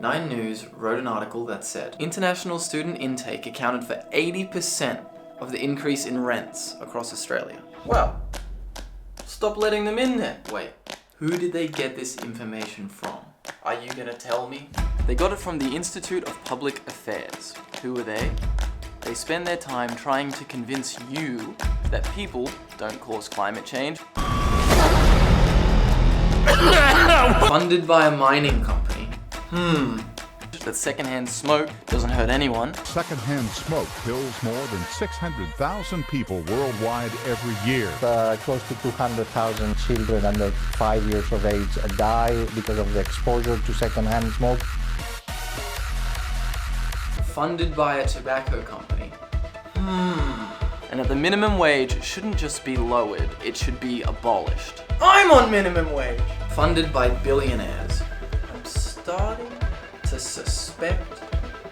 9 News wrote an article that said international student intake accounted for 80% of the increase in rents across Australia. Well, stop letting them in then. Wait, who did they get this information from? Are you gonna tell me? They got it from the Institute of Public Affairs. Who are they? They spend their time trying to convince you that people don't cause climate change. Funded by a mining company. That secondhand smoke doesn't hurt anyone. Secondhand smoke kills more than 600,000 people worldwide every year. Close to 200,000 children under 5 years of age die because of the exposure to secondhand smoke. Funded by a tobacco company. And that the minimum wage shouldn't just be lowered, it should be abolished. I'm on minimum wage! Funded by billionaires. I'm starting to suspect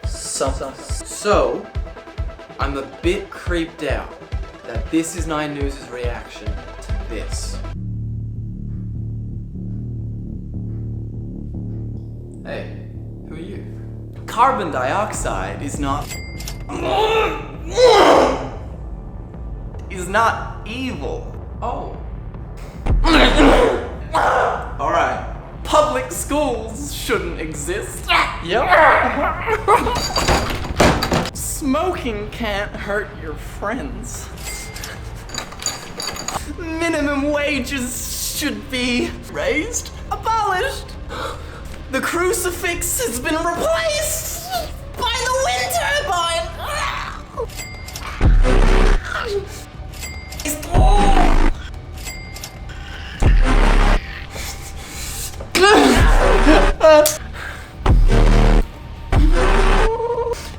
something. So, I'm a bit creeped out that this is 9 News' reaction to this. Hey, who are you? Carbon dioxide is not evil. Oh. Alright. Public schools shouldn't exist. Yep. Smoking can't hurt your friends. Minimum wages should be raised, abolished. The crucifix has been replaced by the wind turbine.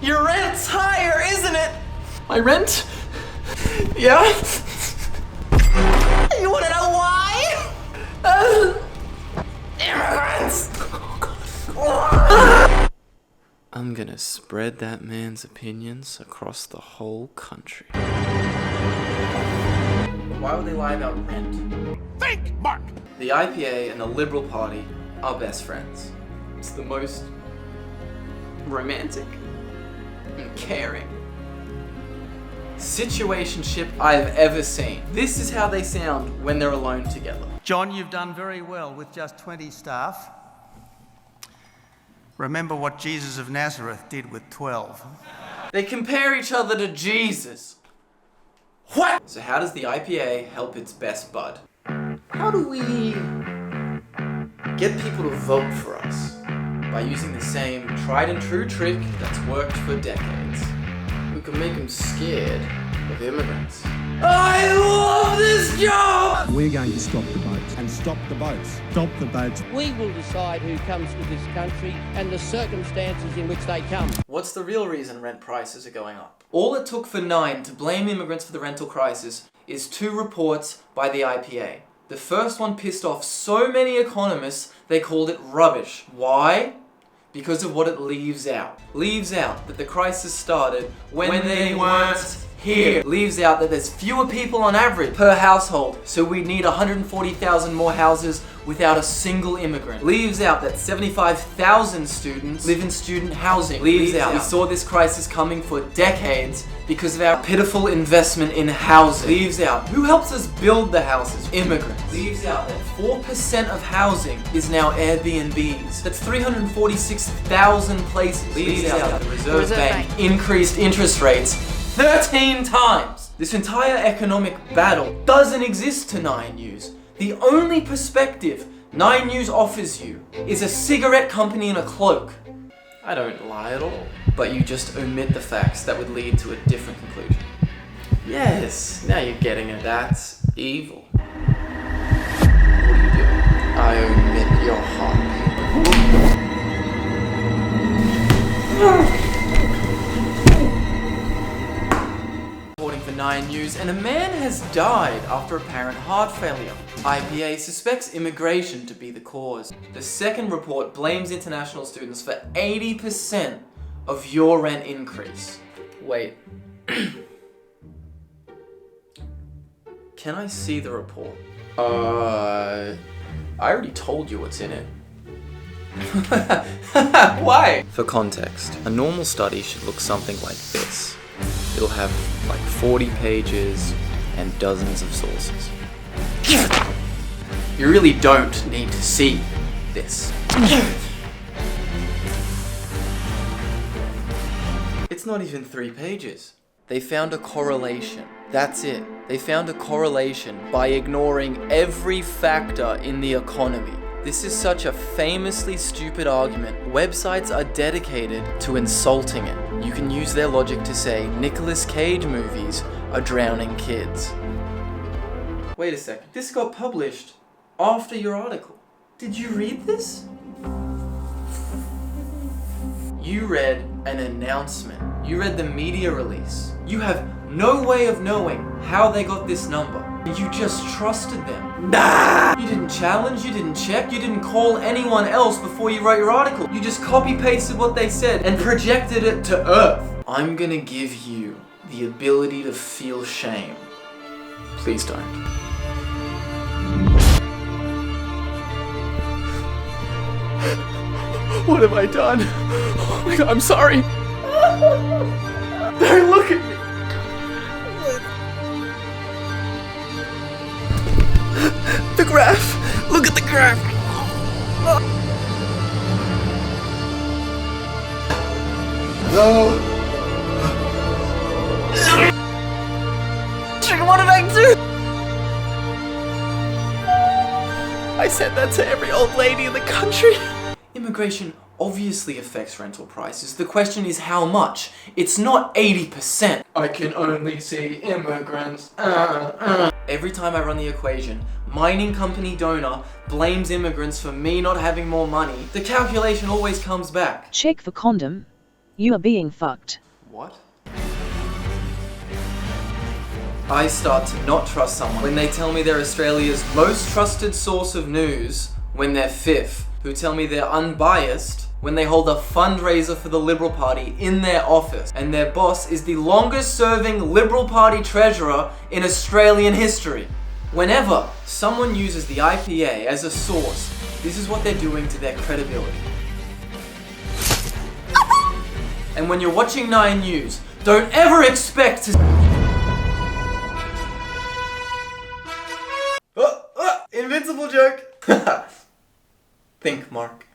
Your rent's higher, isn't it? My rent? Yeah? You wanna know why? Immigrants! I'm gonna spread that man's opinions across the whole country. Why would they lie about rent? Think, Mark! The IPA and the Liberal Party are best friends. It's the most romantic and caring situationship I've ever seen. This is how they sound when they're alone together. John, you've done very well with just 20 staff. Remember what Jesus of Nazareth did with 12. They compare each other to Jesus. What? So how does the IPA help its best bud? How do we get people to vote for us? By using the same tried and true trick that's worked for decades. We can make them scared of immigrants. I love this job! We're going to stop the boats. And stop the boats. Stop the boats. We will decide who comes to this country and the circumstances in which they come. What's the real reason rent prices are going up? All it took for 9 to blame immigrants for the rental crisis is 2 reports by the IPA. The first one pissed off so many economists they called it rubbish. Why? Because of what it leaves out. Leaves out that the crisis started when they weren't here. Leaves out that there's fewer people on average per household, so we need 140,000 more houses without a single immigrant. Leaves out that 75,000 students live in student housing. Leaves out we saw this crisis coming for decades because of our pitiful investment in housing. Leaves out who helps us build the houses? Immigrants. Leaves out that 4% of housing is now Airbnbs. That's 346,000 places. Leaves out that the Reserve Bank increased interest rates 13 times. This entire economic battle doesn't exist to 9 News. The only perspective 9 News offers you is a cigarette company in a cloak. I don't lie at all, but you just omit the facts that would lead to a different conclusion. Yes, now you're getting it. That's evil. What are you doing? I omit your heartbeat. Reporting for 9 News, and a man has died after apparent heart failure. IPA suspects immigration to be the cause. The second report blames international students for 80% of your rent increase. Wait. Can I see the report? I already told you what's in it. Why? For context, a normal study should look something like this. It'll have like 40 pages and dozens of sources. You really don't need to see this. It's not even 3 pages. They found a correlation. That's it. They found a correlation by ignoring every factor in the economy. This is such a famously stupid argument. Websites are dedicated to insulting it. You can use their logic to say Nicolas Cage movies are drowning kids. Wait a second. This got published after your article. Did you read this? You read an announcement. You read the media release. You have no way of knowing how they got this number. You just trusted them. Nah! You didn't challenge, you didn't check, you didn't call anyone else before you wrote your article. You just copy-pasted what they said and projected it to Earth. I'm gonna give you the ability to feel shame. Please don't. What have I done? Oh my God, I'm sorry. Don't look at me. The graph. Look at the graph. No. What did I do? I said that to every old lady in the country. Immigration obviously affects rental prices. The question is how much? It's not 80%. I can only see immigrants. Every time I run the equation, mining company donor blames immigrants for me not having more money. The calculation always comes back. Check for condom. You are being fucked. What? I start to not trust someone when they tell me they're Australia's most trusted source of news when they're fifth, who tell me they're unbiased when they hold a fundraiser for the Liberal Party in their office, and their boss is the longest serving Liberal Party treasurer in Australian history. Whenever someone uses the IPA as a source, this is what they're doing to their credibility. And when you're watching 9 News, don't ever expect to... Invincible joke! Think, Mark.